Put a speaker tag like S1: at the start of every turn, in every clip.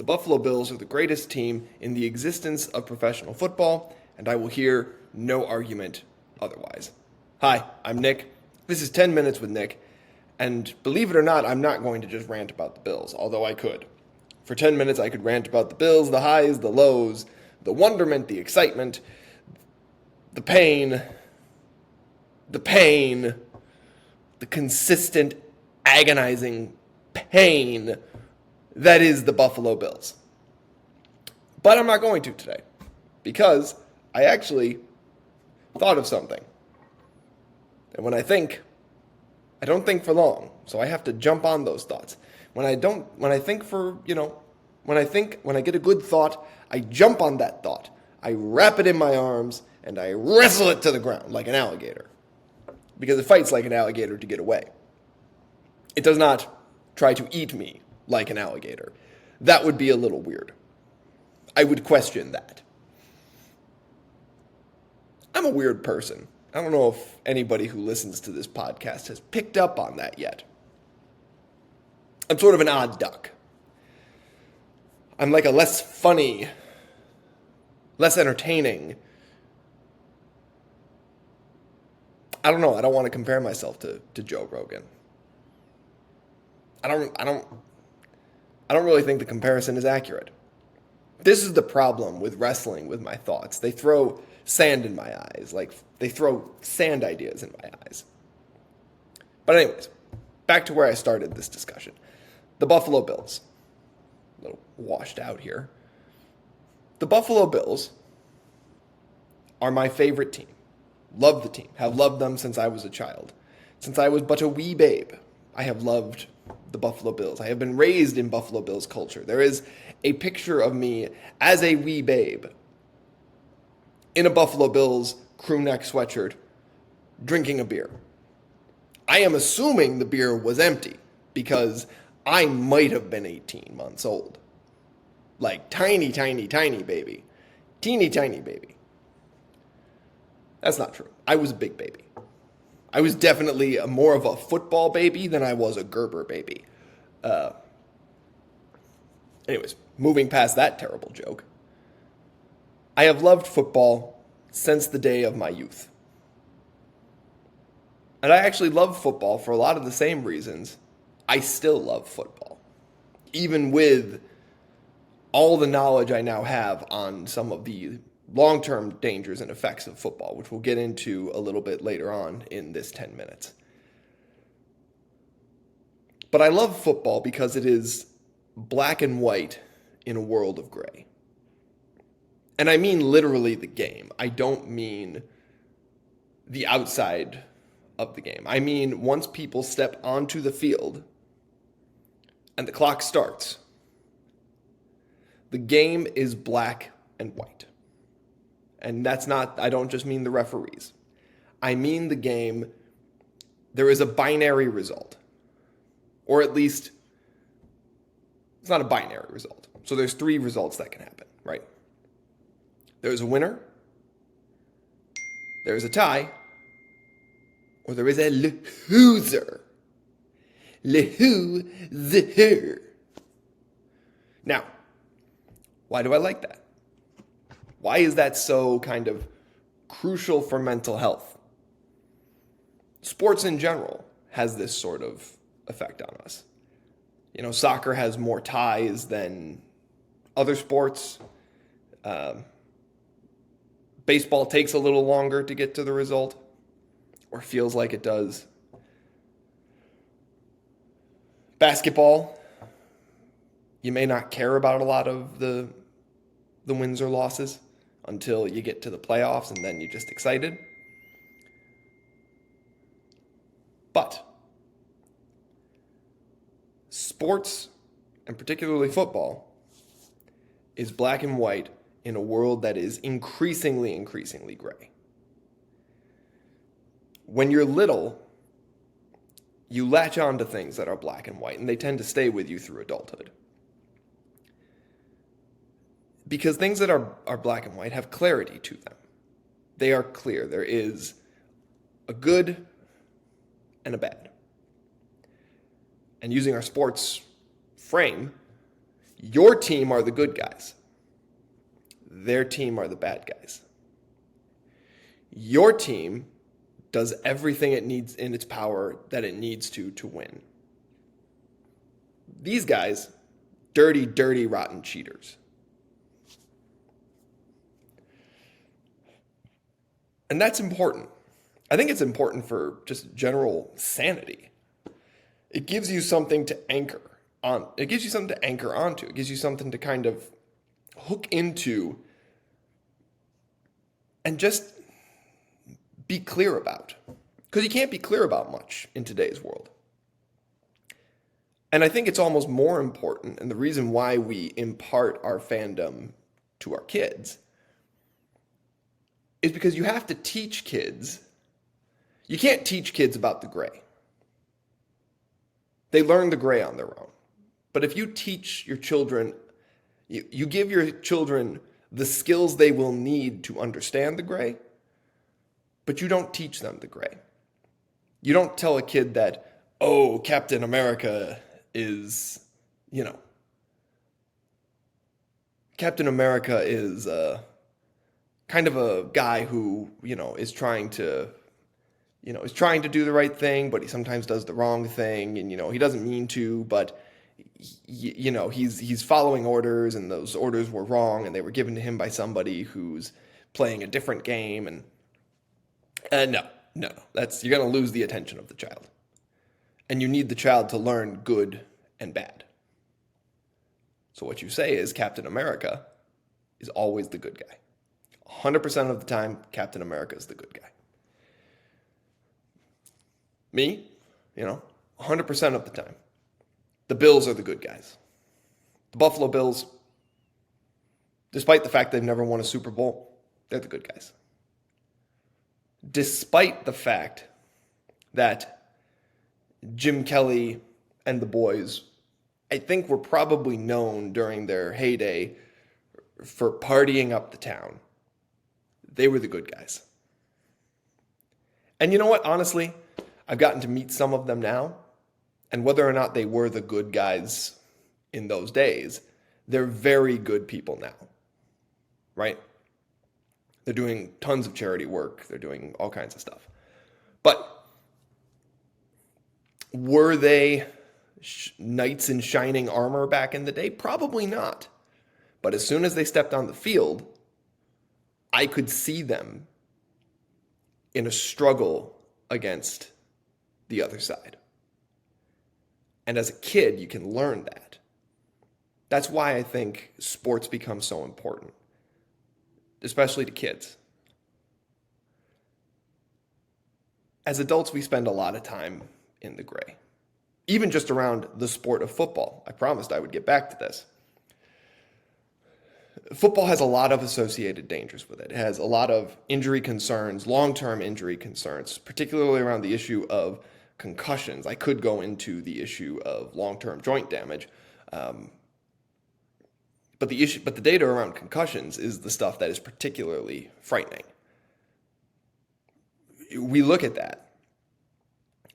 S1: The Buffalo Bills are the greatest team in the existence of professional football, and I will hear no argument otherwise. Hi, I'm Nick. This is 10 Minutes with Nick, and believe it or not, I'm not going to just rant about the Bills, although I could. For 10 minutes, I could rant about the Bills, the highs, the lows, the wonderment, the excitement, the pain, the consistent, agonizing pain that is the Buffalo Bills. But I'm not going to today, because I actually thought of something. And when I think, I don't think for long, so I have to jump on those thoughts. When I get a good thought, I jump on that thought. I wrap it in my arms, and I wrestle it to the ground like an alligator. Because it fights like an alligator to get away. It does not try to eat me like an alligator. That would be a little weird. I would question that. I'm a weird person. I don't know if anybody who listens to this podcast has picked up on that yet. I'm sort of an odd duck. I'm like a less funny, less entertaining. I don't know. I don't want to compare myself to Joe Rogan. I don't really think the comparison is accurate. This is the problem with wrestling with my thoughts. They throw sand in my eyes, like they throw sand ideas in my eyes. But anyways, back to where I started this discussion. The Buffalo Bills. A little washed out here. The Buffalo Bills are my favorite team. Love the team. Have loved them since I was a child. Since I was but a wee babe, I have loved the Buffalo Bills. I have been raised in Buffalo Bills culture. There is a picture of me as a wee babe in a Buffalo Bills crew neck sweatshirt drinking a beer. I am assuming the beer was empty because I might have been 18 months old. Like tiny, tiny, tiny baby. Teeny, tiny baby. That's not true. I was a big baby. I was definitely more of a football baby than I was a Gerber baby. Anyways, moving past that terrible joke. I have loved football since the day of my youth. And I actually love football for a lot of the same reasons I still love football. Even with all the knowledge I now have on some of the long-term dangers and effects of football, which we'll get into a little bit later on in this 10 minutes. But I love football because it is black and white in a world of gray. And I mean literally the game. I don't mean the outside of the game. I mean once people step onto the field and the clock starts, the game is black and white. And that's not, I don't just mean the referees. I mean the game, there is a binary result. Or at least, it's not a binary result. So there's three results that can happen, right? There's a winner, there's a tie, or there is a loser. Loser. Now, why do I like that? Why is that so kind of crucial for mental health? Sports in general has this sort of effect on us. You know, soccer has more ties than other sports. Baseball takes a little longer to get to the result, or feels like it does. Basketball, you may not care about a lot of the wins or losses until you get to the playoffs, and then you're just excited. But sports, and particularly football, is black and white in a world that is increasingly gray. When you're little, you latch on to things that are black and white, and they tend to stay with you through adulthood. Because things that are black and white have clarity to them. They are clear. There is a good and a bad. And using our sports frame, Your team are the good guys. Their team are the bad guys. Your team does everything it needs in its power that it needs to win. These guys, dirty, dirty, rotten cheaters. And that's important. I think it's important for just general sanity. It gives you something to anchor on. It gives you something to anchor onto. It gives you something to kind of hook into and just be clear about. Because you can't be clear about much in today's world. And I think it's almost more important, and the reason why we impart our fandom to our kids is because you have to teach kids. You can't teach kids about the gray. They learn the gray on their own. But if you teach your children, you give your children the skills they will need to understand the gray, but you don't teach them the gray. You don't tell a kid that, oh, Captain America is, Captain America is kind of a guy who, is trying to do the right thing, but he sometimes does the wrong thing, and, he doesn't mean to, but, he's following orders, and those orders were wrong, and they were given to him by somebody who's playing a different game, and no, you're going to lose the attention of the child. And you need the child to learn good and bad. So what you say is Captain America is always the good guy. 100% of the time, Captain America is the good guy. Me, 100% of the time, the Bills are the good guys. The Buffalo Bills, despite the fact they've never won a Super Bowl, they're the good guys. Despite the fact that Jim Kelly and the boys, I think, were probably known during their heyday for partying up the town. They were the good guys. And you know what? Honestly, I've gotten to meet some of them now, and whether or not they were the good guys in those days, they're very good people now, right? They're doing tons of charity work. They're doing all kinds of stuff. But were they knights in shining armor back in the day? Probably not. But as soon as they stepped on the field, I could see them in a struggle against the other side. And as a kid, you can learn that. That's why I think sports become so important, especially to kids. As adults, we spend a lot of time in the gray, even just around the sport of football. I promised I would get back to this. Football has a lot of associated dangers with it. It has a lot of injury concerns, long-term injury concerns, particularly around the issue of concussions. I could go into the issue of long-term joint damage, but the data around concussions is the stuff that is particularly frightening. We look at that,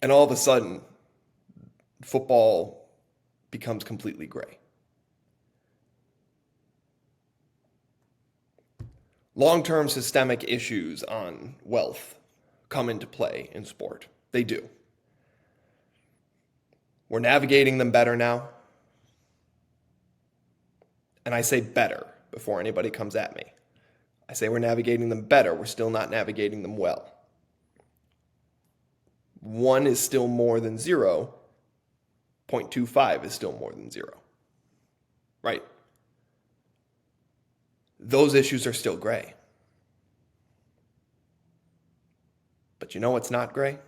S1: and all of a sudden, football becomes completely gray. Long-term systemic issues on wealth come into play in sport. They do. We're navigating them better now. And I say better before anybody comes at me. I say we're navigating them better. We're still not navigating them well. 1 is still more than 0. 0.25 is still more than 0. Right? Those issues are still gray. But you know what's not gray?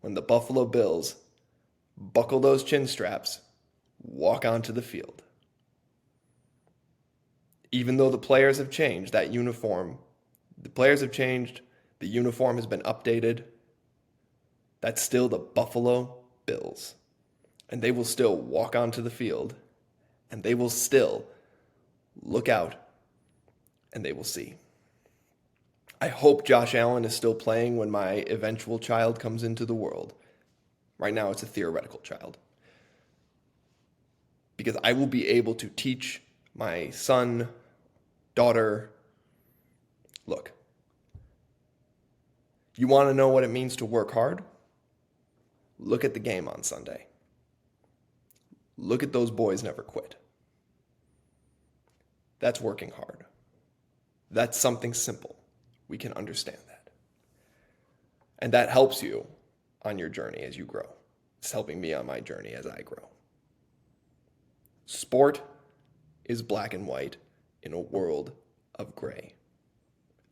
S1: When the Buffalo Bills buckle those chin straps, walk onto the field. Even though the players have changed, the uniform has been updated, that's still the Buffalo Bills. And they will still walk onto the field, and they will still look out, and they will see. I hope Josh Allen is still playing when my eventual child comes into the world. Right now, it's a theoretical child. because I will be able to teach my son, daughter, look, you want to know what it means to work hard? Look at the game on Sunday. Look at those boys never quit. That's working hard. That's something simple. We can understand that. And that helps you on your journey as you grow. It's helping me on my journey as I grow. Sport is black and white in a world of gray.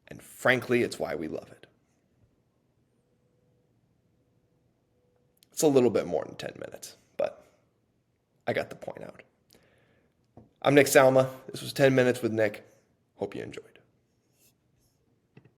S1: And frankly, it's why we love it. It's a little bit more than 10 minutes, but I got the point out. I'm Nick Salma. This was 10 Minutes with Nick. Hope you enjoyed.